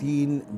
$3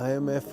IMF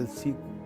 LC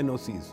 NOCs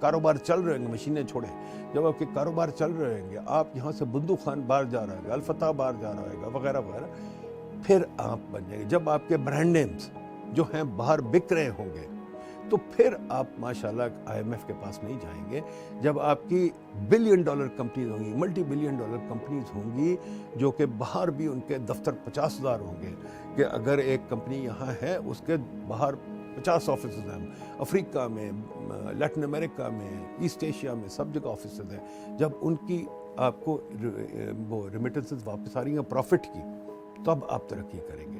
کاروبار چل رہے ہیں گے، مشینیں چھوڑیں، جب آپ کے کاروبار چل رہے ہیں گے، آپ یہاں سے بندو خان باہر جا رہا ہے گا، الفتح باہر جا رہا ہے گا، وغیرہ وغیرہ، پھر آپ بن جائیں گے. جب آپ کے برانڈ نیمز جو ہیں باہر بک رہے ہوں گے تو پھر آپ ماشاءاللہ آئی ایم ایف کے پاس نہیں جائیں گے. جب آپ کی $1 بلین کمپنیز ہوں گی، $1 بلین کمپنیز ہوں گی، جو کہ باہر بھی ان کے دفتر 50,000 ہوں گے، کہ اگر ایک کمپنی یہاں ہے اس کے باہر 50 آفیسز ہیں، افریقہ میں، لیٹن امریکہ میں، ایسٹ ایشیا میں، سب جگہ آفیسز ہیں. جب ان کی آپ کو وہ ریمیٹنسز واپس آ رہی ہیں پروفٹ کی، تب آپ ترقی کریں گے.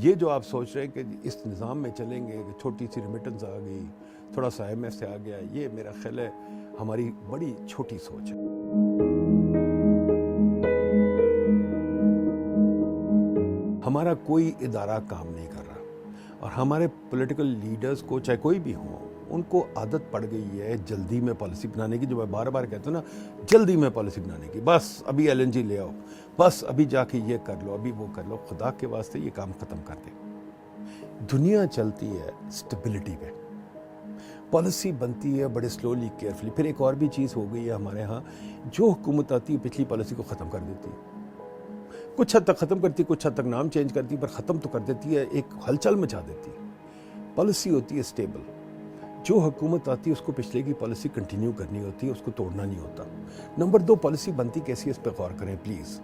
یہ جو آپ سوچ رہے ہیں کہ اس نظام میں چلیں گے کہ چھوٹی سی ریمیٹنس آ گئی، تھوڑا سا ایم ایف سے آ گیا، یہ میرا خیال ہے ہماری بڑی چھوٹی سوچ ہے. ہمارا کوئی ادارہ کام نہیں کر رہا، اور ہمارے پولیٹیکل لیڈرز کو، چاہے کوئی بھی ہوں، ان کو عادت پڑ گئی ہے جلدی میں پالیسی بنانے کی. جو میں بار بار کہتا ہوں نا، جلدی میں پالیسی بنانے کی، بس ابھی ایل این جی لے آؤ، بس ابھی جا کے یہ کر لو، ابھی وہ کر لو. خدا کے واسطے یہ کام ختم کر دیں. دنیا چلتی ہے اسٹیبلٹی پہ، پالیسی بنتی ہے بڑے سلولی، کیئرفلی. پھر ایک اور بھی چیز ہو گئی ہے ہمارے ہاں، جو حکومت آتی ہے پچھلی پالیسی کو ختم کر دیتی ہے. کچھ حد تک ختم کرتی ہے، کچھ حد تک نام چینج کرتی ہے، پر ختم تو کر دیتی ہے، ایک ہلچل مچا دیتی ہے. پالیسی ہوتی ہے اسٹیبل. جو حکومت آتی ہے اس کو پچھلے کی پالیسی کنٹینیو کرنی ہوتی ہے، اس کو توڑنا نہیں ہوتا. نمبر 2، پالیسی بنتی کیسی ہے اس پہ غور کریں پلیز.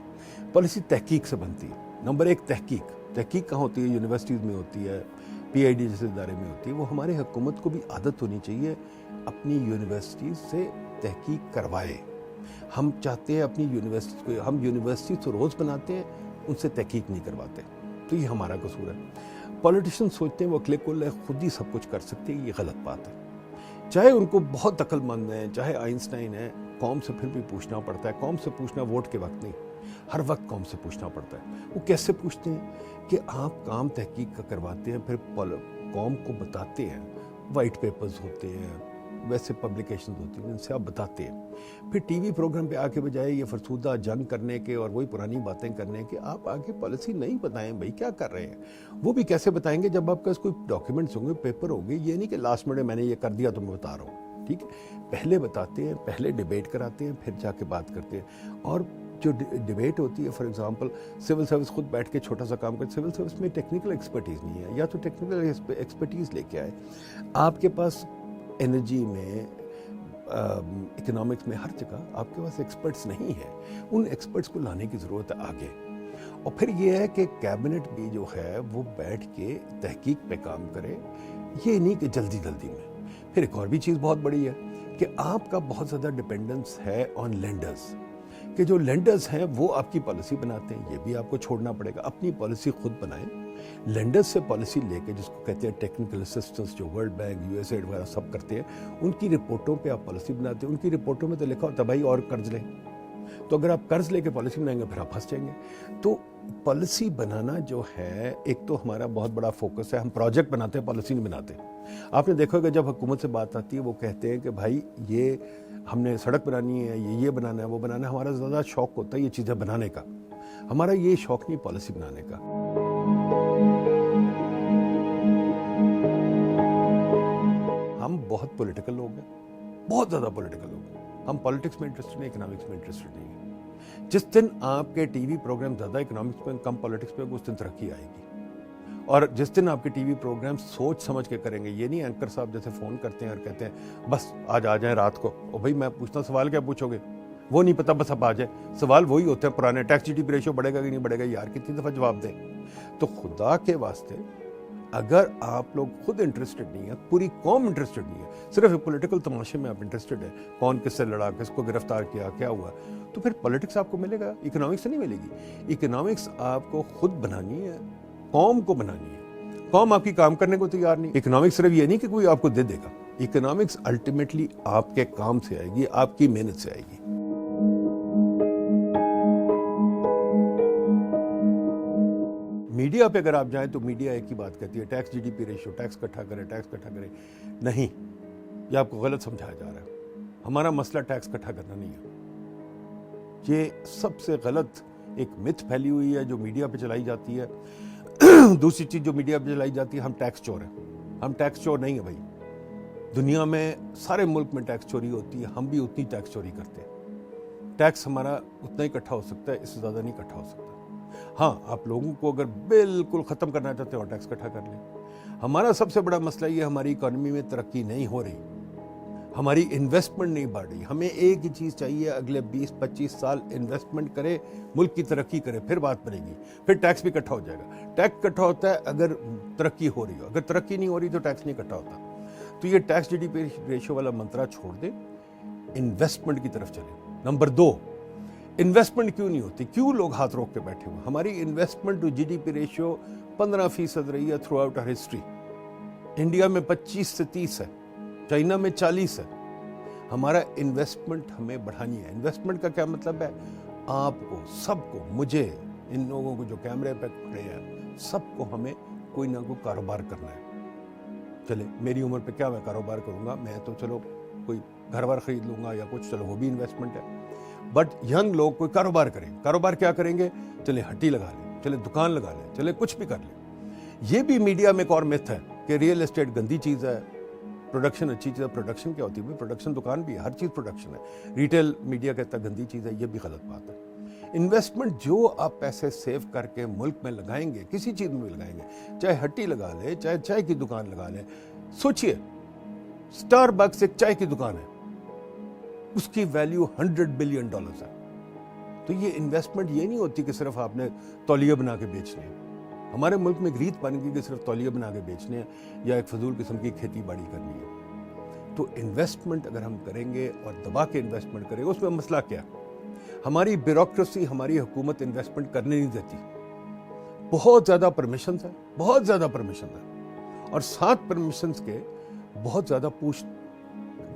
پالیسی تحقیق سے بنتی ہے. نمبر 1، تحقیق کہاں ہوتی ہے؟ یونیورسٹیز میں ہوتی ہے، پی آئی ڈی جیسے ادارے میں ہوتی ہے. وہ ہمارے حکومت کو بھی عادت ہونی چاہیے اپنی یونیورسٹیز سے تحقیق کروائے. ہم چاہتے ہیں اپنی یونیورسٹی کو، ہم یونیورسٹی تو روز بناتے ہیں، ان سے تحقیق نہیں کرواتے. تو یہ ہمارا قصور ہے. پولیٹیشین سوچتے ہیں وہ اکلے کل ہے، خود ہی سب کچھ کر سکتے ہیں. یہ غلط بات ہے. چاہے ان کو بہت عقل مند ہیں، چاہے آئنسٹائن ہیں، قوم سے پھر بھی پوچھنا پڑتا ہے. قوم سے پوچھنا ووٹ کے وقت نہیں، ہر وقت قوم سے پوچھنا پڑتا ہے. وہ کیسے پوچھتے ہیں کہ آپ کام تحقیق کا کرواتے ہیں، پھر قوم کو بتاتے ہیں. وائٹ پیپرز ہوتے ہیں، ویسے پبلیکیشنز ہوتی ہیں، ان سے آپ بتاتے ہیں. پھر ٹی وی پروگرام پہ آ کے بجائے یہ فرسودہ جنگ کرنے کے اور وہی پرانی باتیں کرنے کے، آپ آگے پالیسی نہیں بتائیں بھائی کیا کر رہے ہیں. وہ بھی کیسے بتائیں گے جب آپ کے کوئی ڈاکیومنٹس ہوں گے، پیپر ہوگے. یہ نہیں کہ لاسٹ میں نے یہ کر دیا تو میں بتا رہا ہوں. ٹھیک ہے، پہلے بتاتے ہیں، پہلے ڈیبیٹ کراتے ہیں، پھر جا کے بات کرتے ہیں. اور جو ڈیبیٹ ہوتی ہے، فار ایگزامپل سول سروس خود بیٹھ کے چھوٹا سا کام کرتے. سول سروس میں ٹیکنیکل ایکسپرٹیز نہیں ہے، یا تو ٹیکنیکل ایکسپرٹیز لے کے آئے. آپ کے پاس انرجی میں، اکنامکس میں، ہر جگہ آپ کے پاس ایکسپرٹس نہیں ہیں. ان ایکسپرٹس کو لانے کی ضرورت ہے آگے. اور پھر یہ ہے کہ کیبنٹ بھی جو ہے وہ بیٹھ کے تحقیق پہ کام کرے، یہ نہیں کہ جلدی میں. پھر ایک اور بھی چیز بہت بڑی ہے کہ آپ کا بہت زیادہ ڈپینڈنس ہے آن لینڈرز، کہ جو لینڈرز ہیں وہ آپ کی پالیسی بناتے ہیں. یہ بھی آپ کو چھوڑنا پڑے گا. اپنی پالیسی خود بنائیں. لینڈرز سے پالیسی لے کے، جس کو کہتے ہیں ٹیکنیکل اسسٹنس، جو ورلڈ بینک، USA وغیرہ سب کرتے ہیں، ان کی رپورٹوں پہ آپ پالیسی بناتے ہیں. ان کی رپورٹوں میں تو لکھا ہوتا ہے بھائی اور قرض لیں. تو اگر آپ قرض لے کے پالیسی بنائیں گے پھر آپ پھنس جائیں گے. تو پالیسی بنانا جو ہے، ایک تو ہمارا بہت بڑا فوکس ہے. ہم پروجیکٹ بناتے ہیں، پالیسی نہیں بناتے. آپ نے دیکھا ہوگا جب حکومت سے بات آتی ہے وہ کہتے ہیں کہ بھائی یہ ہم نے سڑک بنانی ہے، یہ بنانا ہے، وہ بنانا ہے. ہمارا زیادہ شوق ہوتا ہے یہ چیزیں بنانے کا، ہمارا یہ شوق نہیں پالیسی بنانے کا. ہم بہت پولیٹیکل لوگ ہیں، بہت زیادہ پولیٹیکل لوگ ہیں. ہم پالیٹکس میں انٹرسٹڈ نہیں، اکنامکس میں انٹرسٹڈ نہیں ہیں. جس دن آپ کے ٹی وی پروگرام زیادہ اکنامکس پہ، کم پالیٹکس پہ، اس دن ترقی آئے گی. اور جس دن آپ کے ٹی وی پروگرام سوچ سمجھ کے کریں گے، یہ نہیں اینکر صاحب جیسے فون کرتے ہیں اور کہتے ہیں بس آج آ جائیں رات کو. اور بھائی میں پوچھتا ہوں سوال کیا پوچھو گے؟ وہ نہیں پتا، بس اب آ جائے. سوال وہی ہوتے ہیں پرانے، tax G D P ratio بڑھے گا کہ نہیں بڑھے گا. یار کتنی دفعہ جواب دیں. تو خدا کے واسطے اگر آپ لوگ خود انٹرسٹڈ نہیں ہیں، پوری قوم انٹرسٹڈ نہیں ہے، صرف ایک پولیٹیکل تماشے میں آپ انٹرسٹڈ ہیں، کون کس سے لڑا، کس کو گرفتار کیا، کیا ہوا، تو پھر پولیٹکس آپ کو ملے گا، اکنامکس سے نہیں ملے گی. اکنامکس آپ کو خود بنانی ہے، قوم کو بنانی ہے. قوم آپ کی کام کرنے کو تیار نہیں. اکنامکس صرف یہ نہیں کہ کوئی آپ کو دے گا. اکنامکس الٹیمیٹلی آپ کے کام سے آئے گی، آپ کی محنت سے آئے گی. میڈیا پہ اگر آپ جائیں تو میڈیا ایک ہی بات کہتی ہے، tax G D P ratio, tax اکٹھا کرے، ٹیکس اکٹھا کرے. نہیں، یہ آپ کو غلط سمجھایا جا رہا ہے. ہمارا مسئلہ ٹیکس اکٹھا کرنا نہیں ہے. یہ سب سے غلط ایک متھ پھیلی ہوئی ہے جو میڈیا پہ چلائی جاتی ہے. دوسری چیز جو میڈیا پہ چلائی جاتی ہے، ہم ٹیکس چور ہیں. ہم ٹیکس چور نہیں ہیں بھائی. دنیا میں سارے ملک میں ٹیکس چوری ہوتی ہے, ہم بھی اتنی ٹیکس چوری کرتے ہیں. ٹیکس ہمارا اتنا ہی اکٹھا ہو سکتا ہے, اس سے زیادہ نہیں اکٹھا ہو سکتا. ہاں, آپ لوگوں کو اگر بالکل ختم کرنا چاہتے ہیں اور ٹیکس اکٹھا کر لیں. ہمارا سب سے بڑا مسئلہ یہ ہماری اکانومی میں ترقی نہیں ہو رہی, ہماری انویسٹمنٹ نہیں بڑھ رہی. ہمیں ایک ہی چیز چاہیے, اگلے 20-25 سال انویسٹمنٹ کرے, ملک کی ترقی کرے, پھر بات بنے گی. پھر ٹیکس بھی اکٹھا ہو جائے گا. ٹیکس اکٹھا ہوتا ہے اگر ترقی ہو رہی ہو, اگر ترقی نہیں ہو رہی تو ٹیکس نہیں اکٹھا ہوتا. تو یہ tax G D P ratio والا منترا چھوڑ دیں, انویسٹمنٹ کی طرف چلیں. نمبر 2, انویسٹمنٹ کیوں نہیں ہوتی, کیوں لوگ ہاتھ روک کے بیٹھے ہوئے. ہماری investment to G D P ratio 15% رہی ہے throughout our history. India میں 25 سے 30 ہے, چائنا میں 40 ہے. ہمارا انویسٹمنٹ ہمیں بڑھانی ہے. انویسٹمنٹ کا کیا مطلب ہے؟ آپ کو, سب کو, مجھے, ان لوگوں کو جو کیمرے پہ کھڑے ہیں, سب کو ہمیں کوئی نہ کوئی کاروبار کرنا ہے. چلے میری عمر پہ کیا میں کاروبار کروں گا, میں تو چلو کوئی گھر بار خرید لوں گا یا کچھ, چلو وہ بھی انویسٹمنٹ ہے. بٹ ینگ لوگ کوئی کاروبار کریں. کاروبار کیا کریں گے؟ چلے ہٹی لگا لیں, چلے دکان لگا لیں, چلے کچھ بھی کر لیں. یہ بھی میڈیا میں ایک اور متھ ہے کہ ریئل اسٹیٹ گندی چیز ہے, پروڈکشن اچھی چیز ہے. پروڈکشن کیا ہوتی ہے؟ پروڈکشن دکان بھی ہے, ہر چیز پروڈکشن ہے. ریٹیل میڈیا کہتا ہے گندی چیز ہے, یہ بھی غلط بات ہے. انویسٹمنٹ جو آپ پیسے سیو کر کے ملک میں لگائیں گے, کسی چیز میں لگائیں گے, چاہے ہٹی لگا لیں, چاہے چائے کی دکان لگا لیں. سوچئے, سٹار بکس ایک چائے کی دکان ہے, اس کی ویلیو $100 بلین ہے. تو یہ انویسٹمنٹ یہ نہیں ہوتی کہ صرف آپ نے تولیے بنا کے بیچنے ہیں. ہمارے ملک میں ایک ریت بن گئی کہ صرف تولیے بنا کے بیچنے ہیں یا ایک فضول قسم کی کھیتی باڑی کرنی ہے. تو انویسٹمنٹ اگر ہم کریں گے اور دبا کے انویسٹمنٹ کریں گے, اس میں مسئلہ کیا؟ ہماری بیوروکریسی, ہماری حکومت انویسٹمنٹ کرنے نہیں دیتی. بہت زیادہ پرمیشنز ہیں, بہت زیادہ پرمیشنز ہیں, اور 7 پرمیشنز کے بہت زیادہ پوچھ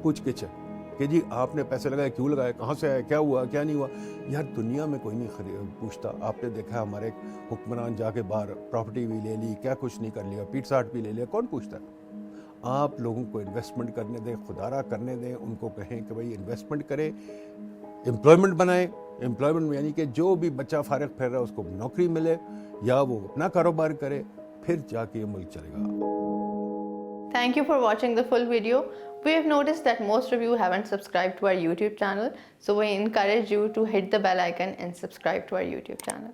گچھ ہے کہ جی آپ نے پیسے لگائے, کیوں لگائے, کہاں سے آئے, کیا ہوا, کیا نہیں ہوا. یار دنیا میں کوئی نہیں پوچھتا. آپ نے دیکھا ہمارے حکمران جا کے باہر پراپرٹی بھی لے لی, کیا کچھ نہیں کر لیا, پیٹزا ہٹ بھی لے لیا, کون پوچھتا ہے؟ آپ لوگوں کو انویسٹمنٹ کرنے دیں, خدارہ کرنے دیں. ان کو کہیں کہ بھائی انویسٹمنٹ کرے, امپلائمنٹ بنائیں. امپلائمنٹ یعنی کہ جو بھی بچہ فارغ پھر رہا ہے اس کو نوکری ملے یا وہ اپنا کاروبار کرے, پھر جا کے یہ ملک چلے گا. Thank you for watching the full video. We have noticed that most of you haven't subscribed to our YouTube channel, so we encourage you to hit the bell icon and subscribe to our YouTube channel.